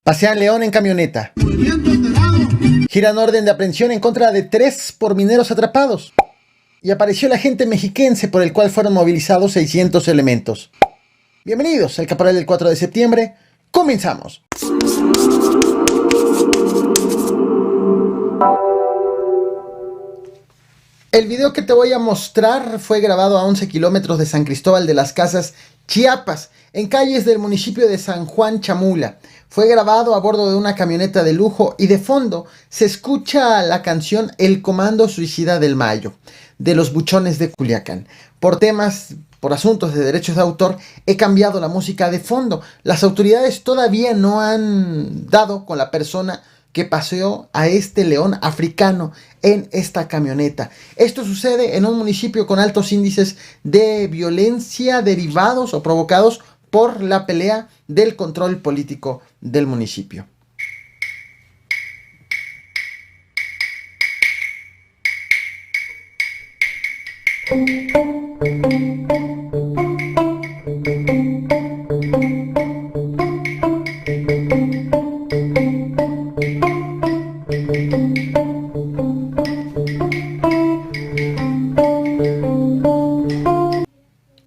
Pasean León en camioneta. Giran orden de aprehensión en contra de 3 por mineros atrapados. Y apareció el agente mexiquense por el cual fueron movilizados 600 elementos. Bienvenidos al Caporal del 4 de septiembre. Comenzamos. El video que te voy a mostrar fue grabado a 11 kilómetros de San Cristóbal de las Casas, Chiapas, en calles del municipio de San Juan Chamula. Fue grabado a bordo de una camioneta de lujo y de fondo se escucha la canción El Comando Suicida del Mayo, de los Buchones de Culiacán. Por asuntos de derechos de autor, he cambiado la música de fondo. Las autoridades todavía no han dado con la persona que paseó a este león africano en esta camioneta. Esto sucede en un municipio con altos índices de violencia derivados o provocados por la pelea del control político del municipio.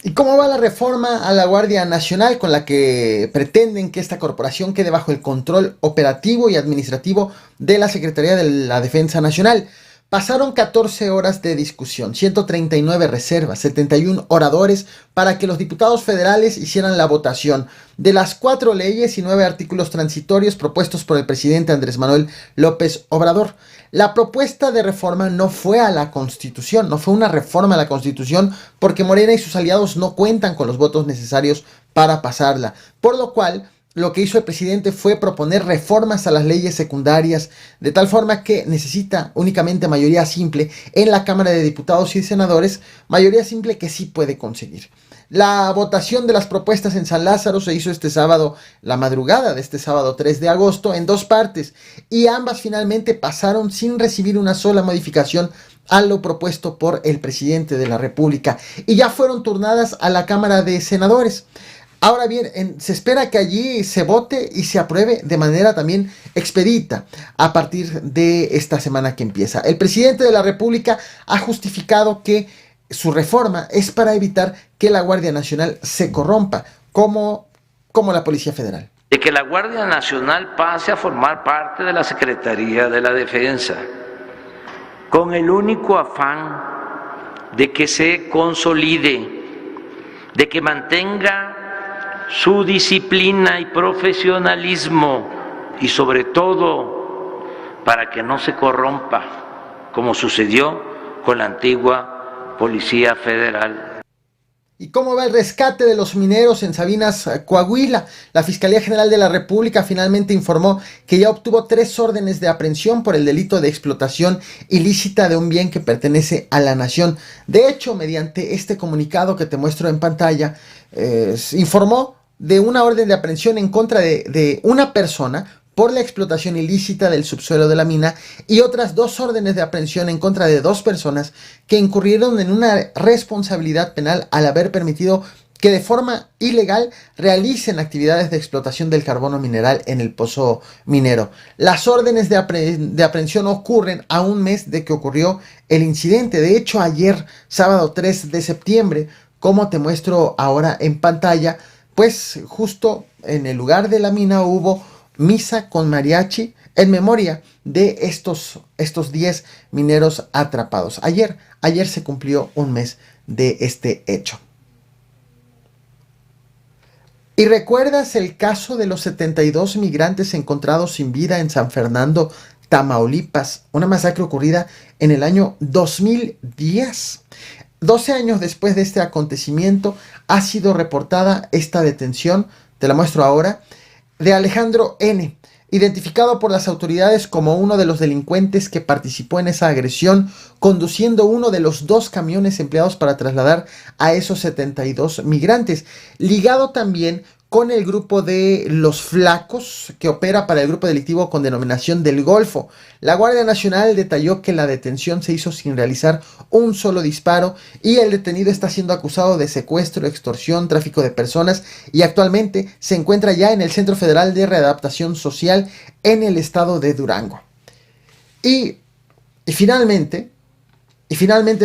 ¿Y cómo va la reforma a la Guardia Nacional con la que pretenden que esta corporación quede bajo el control operativo y administrativo de la Secretaría de la Defensa Nacional? Pasaron 14 horas de discusión, 139 reservas, 71 oradores para que los diputados federales hicieran la votación de las 4 leyes y 9 artículos transitorios propuestos por el presidente Andrés Manuel López Obrador. La propuesta de reforma no fue a la Constitución, no fue una reforma a la Constitución porque Morena y sus aliados no cuentan con los votos necesarios para pasarla, por lo cual lo que hizo el presidente fue proponer reformas a las leyes secundarias, de tal forma que necesita únicamente mayoría simple en la Cámara de Diputados y Senadores, mayoría simple que sí puede conseguir. La votación de las propuestas en San Lázaro se hizo este sábado, la madrugada de este sábado 3 de agosto, en 2 partes, y ambas finalmente pasaron sin recibir una sola modificación a lo propuesto por el presidente de la República, y ya fueron turnadas a la Cámara de Senadores. Ahora bien, se espera que allí se vote y se apruebe de manera también expedita a partir de esta semana que empieza. El presidente de la República ha justificado que su reforma es para evitar que la Guardia Nacional se corrompa, como la Policía Federal. De que la Guardia Nacional pase a formar parte de la Secretaría de la Defensa, con el único afán de que se consolide, de que mantenga su disciplina y profesionalismo y sobre todo para que no se corrompa como sucedió con la antigua Policía Federal. ¿Y cómo va el rescate de los mineros en Sabinas, Coahuila? La Fiscalía General de la República finalmente informó que ya obtuvo 3 órdenes de aprehensión por el delito de explotación ilícita de un bien que pertenece a la nación. De hecho, mediante este comunicado que te muestro en pantalla, informó de una orden de aprehensión en contra de una persona por la explotación ilícita del subsuelo de la mina y otras 2 órdenes de aprehensión en contra de 2 personas que incurrieron en una responsabilidad penal al haber permitido que de forma ilegal realicen actividades de explotación del carbono mineral en el pozo minero. Las órdenes de aprehensión ocurren a un mes de que ocurrió el incidente. De hecho, ayer, sábado 3 de septiembre, como te muestro ahora en pantalla, pues justo en el lugar de la mina hubo misa con mariachi en memoria de estos 10 mineros atrapados. Ayer se cumplió un mes de este hecho. ¿Y recuerdas el caso de los 72 migrantes encontrados sin vida en San Fernando, Tamaulipas? Una masacre ocurrida en el año 2010. 12 años después de este acontecimiento ha sido reportada esta detención, te la muestro ahora, de Alejandro N., identificado por las autoridades como uno de los delincuentes que participó en esa agresión, conduciendo uno de los 2 camiones empleados para trasladar a esos 72 migrantes, ligado también con el grupo de Los Flacos, que opera para el grupo delictivo con denominación del Golfo. La Guardia Nacional detalló que la detención se hizo sin realizar un solo disparo y el detenido está siendo acusado de secuestro, extorsión, tráfico de personas y actualmente se encuentra ya en el Centro Federal de Readaptación Social en el estado de Durango. Y finalmente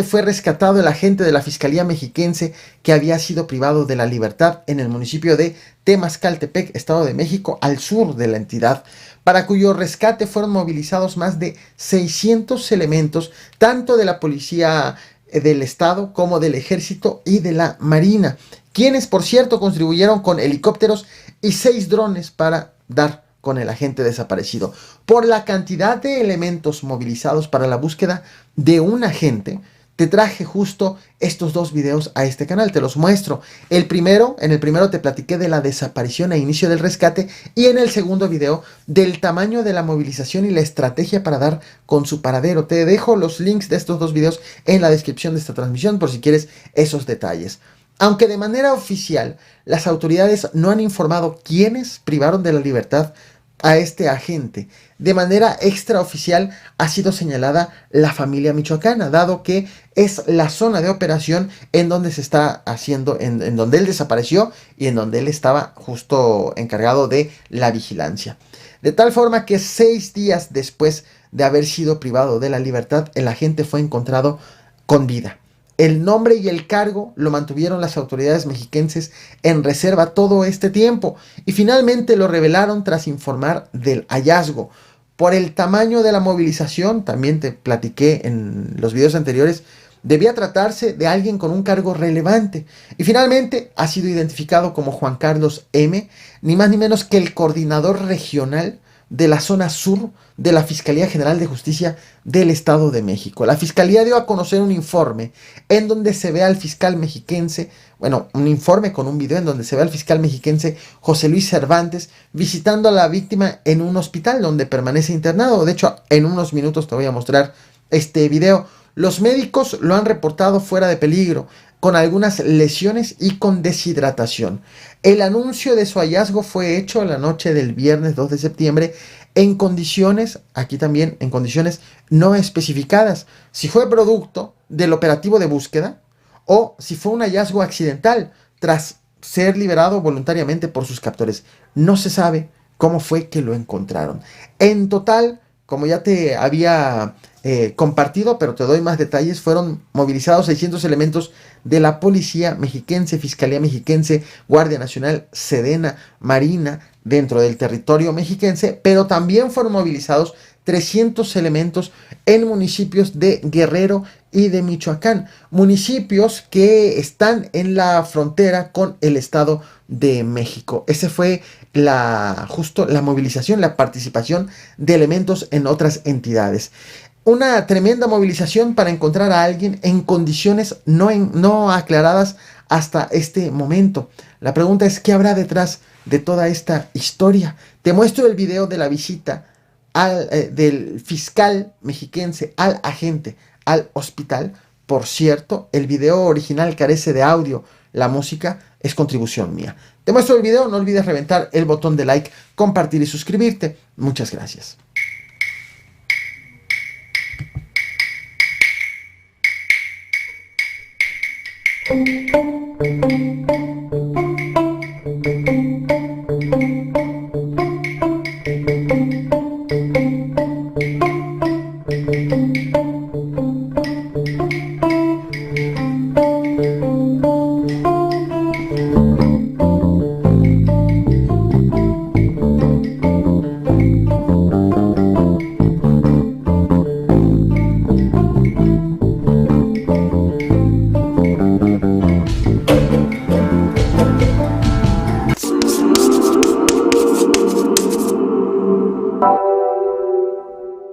fue rescatado el agente de la Fiscalía Mexiquense que había sido privado de la libertad en el municipio de Temascaltepec, Estado de México, al sur de la entidad, para cuyo rescate fueron movilizados más de 600 elementos, tanto de la policía del Estado como del Ejército y de la Marina, quienes por cierto contribuyeron con helicópteros y 6 drones para dar con el agente desaparecido. Por la cantidad de elementos movilizados para la búsqueda de un agente, te traje justo estos 2 videos a este canal, te los muestro. En el primero te platiqué de la desaparición e inicio del rescate y en el segundo video del tamaño de la movilización y la estrategia para dar con su paradero. Te dejo los links de estos 2 videos en la descripción de esta transmisión por si quieres esos detalles. Aunque de manera oficial las autoridades no han informado quiénes privaron de la libertad a este agente, de manera extraoficial ha sido señalada la familia michoacana, dado que es la zona de operación en donde se está haciendo, en donde él desapareció y en donde él estaba justo encargado de la vigilancia. De tal forma que 6 días después de haber sido privado de la libertad, el agente fue encontrado con vida. El nombre y el cargo lo mantuvieron las autoridades mexiquenses en reserva todo este tiempo y finalmente lo revelaron tras informar del hallazgo. Por el tamaño de la movilización, también te platiqué en los videos anteriores, debía tratarse de alguien con un cargo relevante y finalmente ha sido identificado como Juan Carlos M., ni más ni menos que el coordinador regional de la zona sur de la Fiscalía General de Justicia del Estado de México. La Fiscalía dio a conocer un informe en donde se ve al fiscal mexiquense, un informe con un video en donde se ve al fiscal mexiquense José Luis Cervantes visitando a la víctima en un hospital donde permanece internado. De hecho, en unos minutos te voy a mostrar este video. Los médicos lo han reportado fuera de peligro, con algunas lesiones y con deshidratación. El anuncio de su hallazgo fue hecho la noche del viernes 2 de septiembre en condiciones, aquí también, en condiciones no especificadas, si fue producto del operativo de búsqueda o si fue un hallazgo accidental tras ser liberado voluntariamente por sus captores. No se sabe cómo fue que lo encontraron. En total, como ya te había compartido, pero te doy más detalles, fueron movilizados 600 elementos de la Policía Mexiquense, Fiscalía Mexiquense, Guardia Nacional, Sedena, Marina, dentro del territorio mexiquense, pero también fueron movilizados 300 elementos en municipios de Guerrero y de Michoacán, municipios que están en la frontera con el Estado de México. Ese fue justo la movilización, la participación de elementos en otras entidades. Una tremenda movilización para encontrar a alguien en condiciones no aclaradas hasta este momento. La pregunta es, ¿qué habrá detrás de toda esta historia? Te muestro el video de la visita del fiscal mexiquense al agente al hospital. Por cierto, el video original carece de audio. La música es contribución mía. Te muestro el video, no olvides reventar el botón de like, compartir y suscribirte. Muchas gracias.